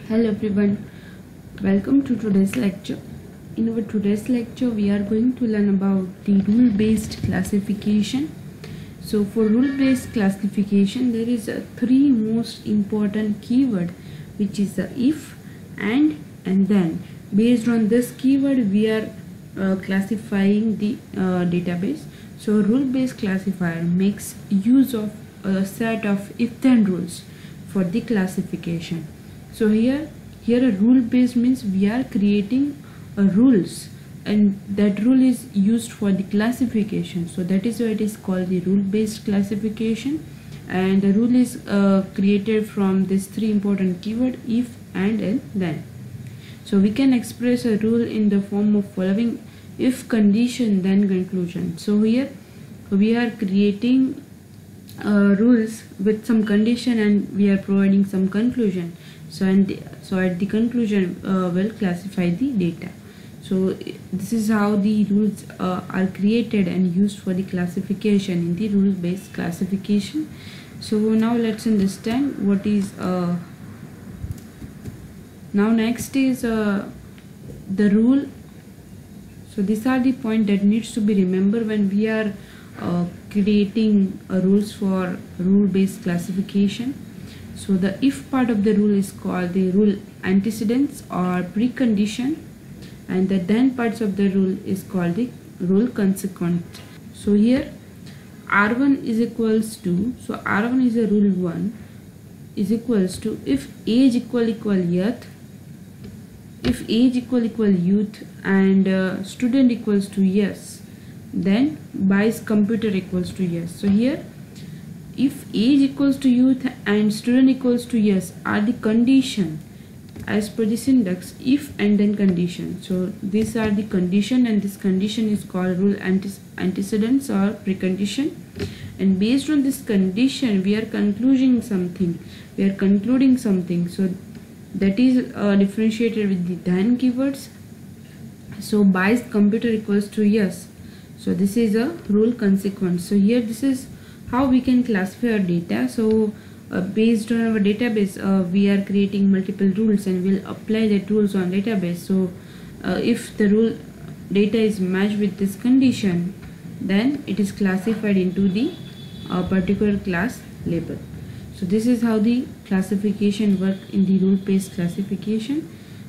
Hello everyone, welcome to today's lecture. In our today's lecture we are going to learn about the rule based classification. So for rule based classification there is three most important keyword, which is the if, and then. Based on this keyword we are classifying the database. So rule based classifier makes use of a set of if then rules for the classification. So here a rule based means we are creating rules, and that rule is used for the classification. So that is why it is called the rule based classification, and the rule is created from these three important keyword, if, and then. So we can express a rule in the form of following: if condition then conclusion. So here we are creating rules with some condition and we are providing some conclusion. So at the conclusion we'll classify the data. So this is how the rules are created and used for the classification in the rule based classification. So now let's understand what is now next is the rule. So these are the points that needs to be remembered when we are creating rules for rule based classification. So the if part of the rule is called the rule antecedents or precondition, and the then parts of the rule is called the rule consequent. So here R1 is equals to, so R1 is a rule 1 is equals to if age equal youth, if age equal youth and student equals to yes, then Bayes computer equals to yes. So here if age equals to youth and student equals to yes are the condition as per the syntax if and then condition. So these are the condition, and this condition is called rule antecedents or precondition, and based on this condition we are concluding something, so that is differentiated with the then keywords. So Bayes computer equals to yes, so this is a rule consequence. So here this is how we can classify our data. So based on our database we are creating multiple rules and we'll apply that rules on database. So if the rule data is matched with this condition, then it is classified into the particular class label. So this is how the classification work in the rule based classification.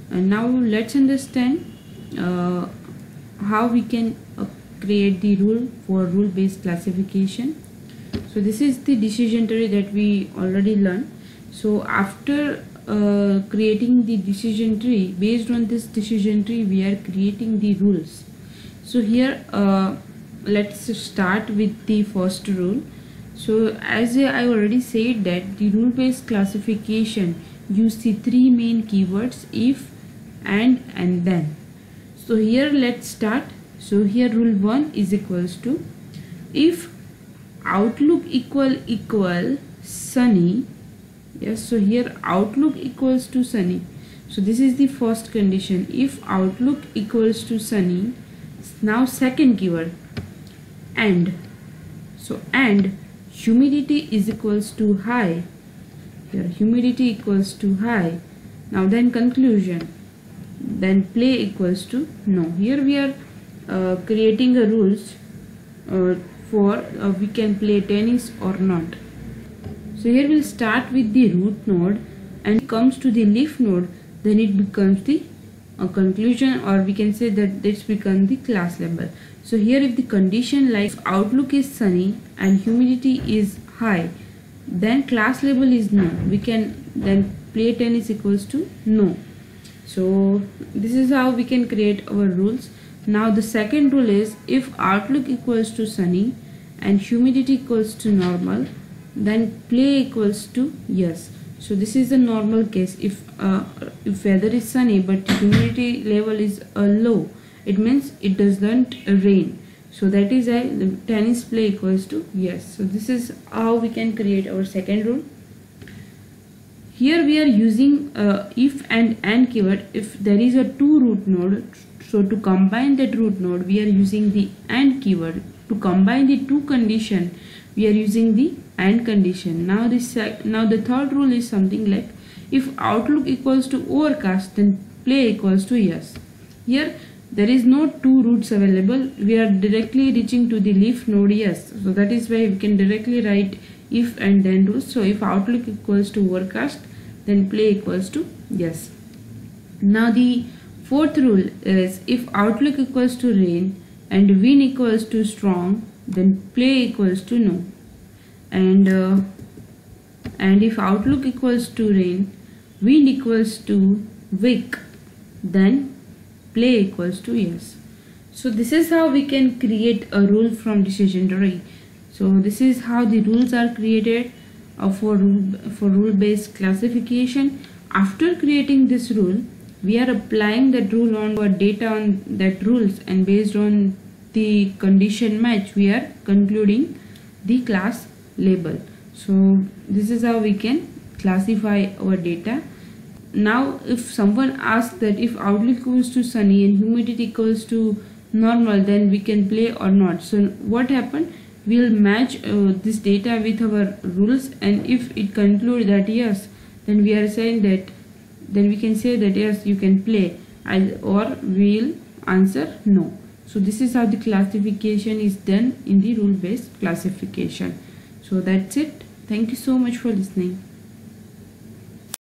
And now let's understand how we can create the rule for rule based classification. So this is the decision tree that we already learned. So after creating the decision tree, based on this decision tree we are creating the rules. So here let's start with the first rule. So as I already said that the rule based classification use the three main keywords if, and then. So here let's start. So here rule 1 is equals to if outlook equal sunny. Yes, so here outlook equals to sunny. So this is the first condition, if outlook equals to sunny. Now second keyword and. So and humidity is equals to high. Here humidity equals to high. Now then conclusion, then play equals to no. Here we are creating a rules for we can play tennis or not. So here we'll start with the root node, and it comes to the leaf node, then it becomes the conclusion, or we can say that this becomes the class label. So here if the condition like outlook is sunny and humidity is high, then class label is no. We can then play tennis equals to no. So this is how we can create our rules. Now the second rule is if outlook equals to sunny and humidity equals to normal, then play equals to yes. So this is the normal case. If weather is sunny but humidity level is low, it means it doesn't rain. So that is why the tennis play equals to yes. So this is how we can create our second rule. Here we are using if and keyword. If there is a two root node, so to combine that root node we are using the and keyword. To combine the two condition we are using the and condition. Now the third rule is something like If outlook equals to overcast, then play equals to yes. Here there is no two routes available. We are directly reaching to the leaf node yes. So that is why we can directly write if and then rules. So if outlook equals to overcast, then play equals to yes. Now the fourth rule is if outlook equals to rain and wind equals to strong, then play equals to no. And if outlook equals to rain, wind equals to weak, then play equals to yes. So this is how we can create a rule from decision tree. So this is how the rules are created for rule based classification. After creating this rule, we are applying that rule on our data on that rules, and based on the condition match, we are concluding the class label. So this is how we can classify our data. Now if someone asks that if outlook equals to sunny and humidity equals to normal, then we can play or not. So what happened, we will match this data with our rules, and if it concludes that yes, then we are saying that, then we can say that yes, you can play, or we will answer no. So this is how the classification is done in the rule based classification. So that's it. Thank you so much for listening.